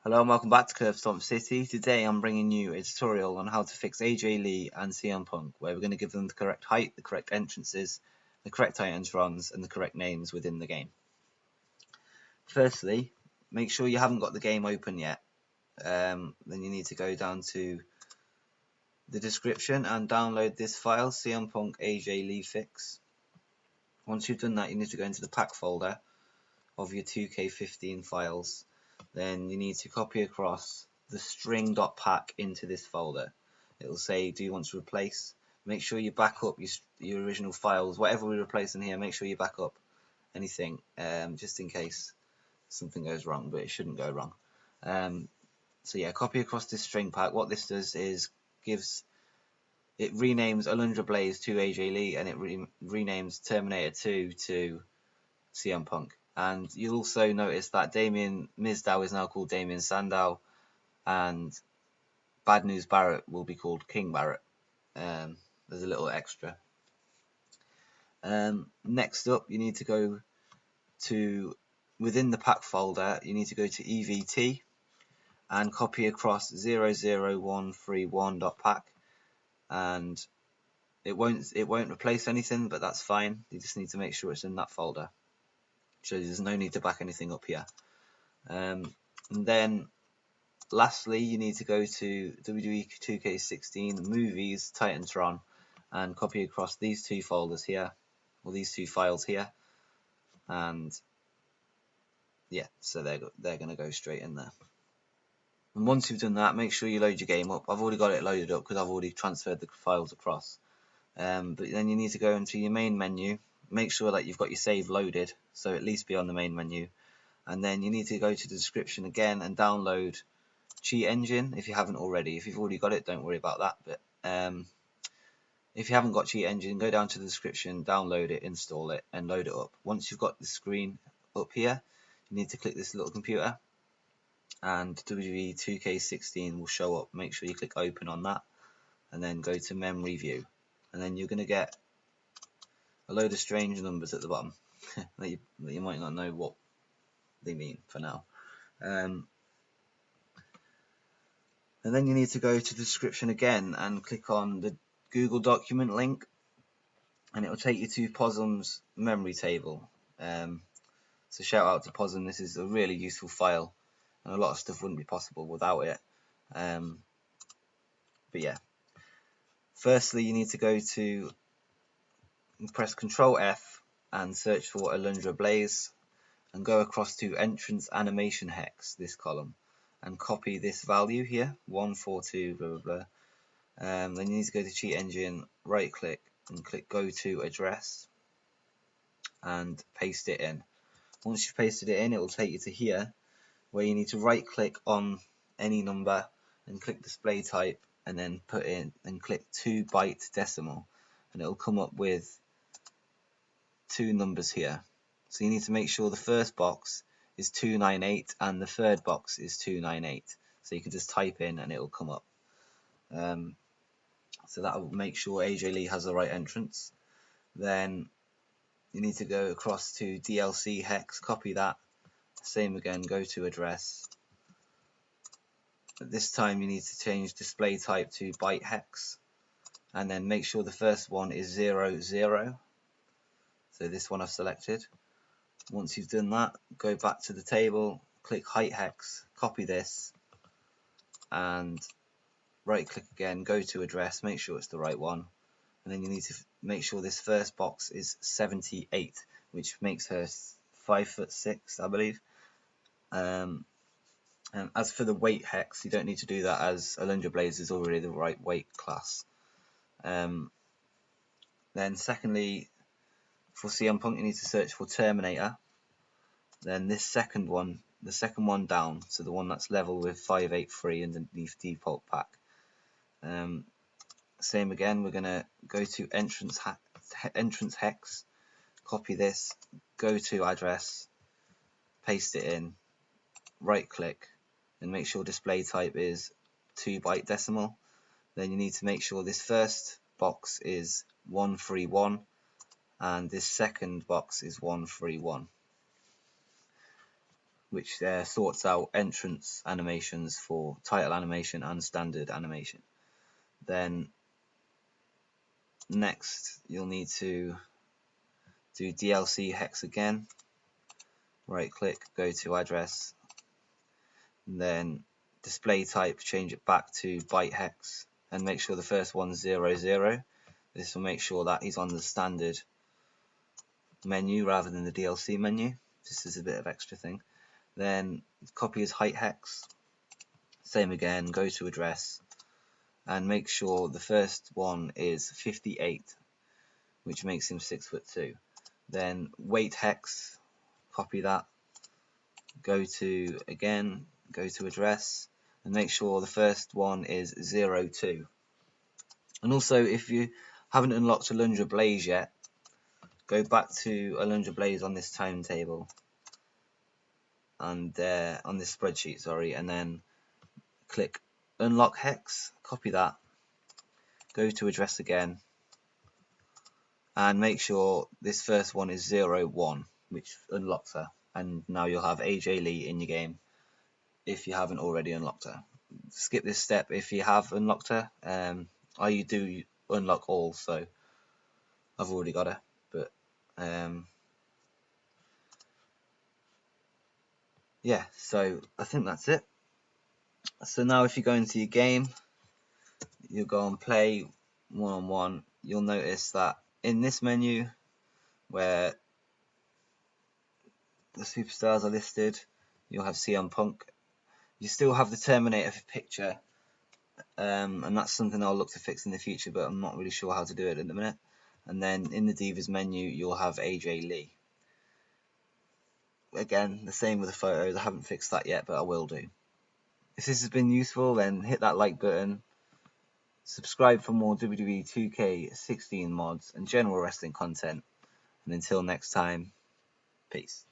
Hello and welcome back to Stomp City. Today I'm bringing you a tutorial on how to fix AJ Lee and CM Punk, where we're going to give them the correct height, the correct entrances, the correct Titantrons, and the correct names within the game. Firstly, make sure you haven't got the game open yet. Then you need to go down to the description and download this file, CM Punk AJ Lee Fix. Once you've done that, you need to go into the pack folder of your 2K15 files. Then you need to copy across the string.pack into this folder. It will say, do you want to replace? Make sure you back up your original files. Whatever we replace in here, make sure you back up anything, just in case something goes wrong, but it shouldn't go wrong. So yeah, copy across this string pack. What this does is it renames Alundra Blaze to AJ Lee, and it renames Terminator 2 to CM Punk. And you'll also notice that Damien Mizdow is now called Damien Sandow, and Bad News Barrett will be called King Barrett. There's a little extra. Next up, you need to go to, within the pack folder, you need to go to EVT and copy across 00131.pack, and it won't replace anything, but that's fine. You just need to make sure it's in that folder. So there's no need to back anything up here. And then lastly, you need to go to WWE 2K16 Movies Titantron and copy across these two folders here, or these two files here, and yeah, so they're going to go straight in there. And once you've done that, make sure you load your game up. I've already got it loaded up because I've already transferred the files across. But then you need to go into your main menu. Make sure that you've got your save loaded, so at least be on the main menu. And then you need to go to the description again and download Cheat Engine if you haven't already. If you've already got it, don't worry about that. But if you haven't got Cheat Engine, go down to the description, download it, install it, and load it up. Once you've got the screen up here, you need to click this little computer, and WWE 2K16 will show up. Make sure you click open on that, and then go to memory view. And then you're going to get a load of strange numbers at the bottom that you might not know what they mean for now. And then you need to go to the description again and click on the Google document link, and it will take you to Posum's memory table. So shout out to Posum, this is a really useful file, and a lot of stuff wouldn't be possible without it. But yeah, firstly you need to go to, press Ctrl F and search for Alundra Blaze, and go across to entrance animation hex, this column, and copy this value here, 142 blah blah blah. Then you need to go to Cheat Engine, right click and click go to address and paste it in. Once you've pasted it in, it will take you to here where you need to right click on any number and click display type, and then put in and click 2 byte decimal, and it will come up with two numbers here. So you need to make sure the first box is 298 and the third box is 298. So you can just type in and it will come up. So that will make sure AJ Lee has the right entrance. Then you need to go across to DLC hex, copy that. Same again, go to address. At this time you need to change display type to byte hex, and then make sure the first one is 00. So this one I've selected. Once you've done that, go back to the table, click height hex, copy this, and right click again, go to address, make sure it's the right one, and then you need to make sure this first box is 78, which makes her 5'6", I believe. And as for the weight hex, you don't need to do that, as Alundra Blaze is already the right weight class. Then secondly, for CM Punk, you need to search for Terminator. Then this second one, the second one down, so the one that's level with 583 underneath default pack. Same again, we're going to go to entrance hex, copy this, go to address, paste it in, right click, and make sure display type is 2 byte decimal. Then you need to make sure this first box is 131 and this second box is 131. which sorts out entrance animations for title animation and standard animation. Then next you'll need to do DLC hex again. Right click, go to address, and then display type, change it back to byte hex, and make sure the first one's 00. This will make sure that he's on the standard menu rather than the DLC menu. This is a bit of extra thing. Then copy his height hex, same again, go to address, and make sure the first one is 58, which makes him 6'2". Then weight hex, copy that, go to address, and make sure the first one is 02. And also, if you haven't unlocked Alundra Blaze yet, go back to Alundra Blaze on this timetable and on this spreadsheet, sorry, and then click unlock hex, copy that, go to address again, and make sure this first one is 01, which unlocks her, and now you'll have AJ Lee in your game if you haven't already unlocked her. Skip this step if you have unlocked her. You do unlock all, so I've already got her, but yeah, so I think that's it. So now if you go into your game, you'll go and play one-on-one, you'll notice that in this menu where the superstars are listed, you'll have CM Punk. You still have the Terminator picture, and that's something I'll look to fix in the future, but I'm not really sure how to do it at the minute. And then in the Divas menu, you'll have AJ Lee. Again, the same with the photos. I haven't fixed that yet, but I will do. If this has been useful, then hit that like button. Subscribe for more WWE 2K16 mods and general wrestling content. And until next time, peace.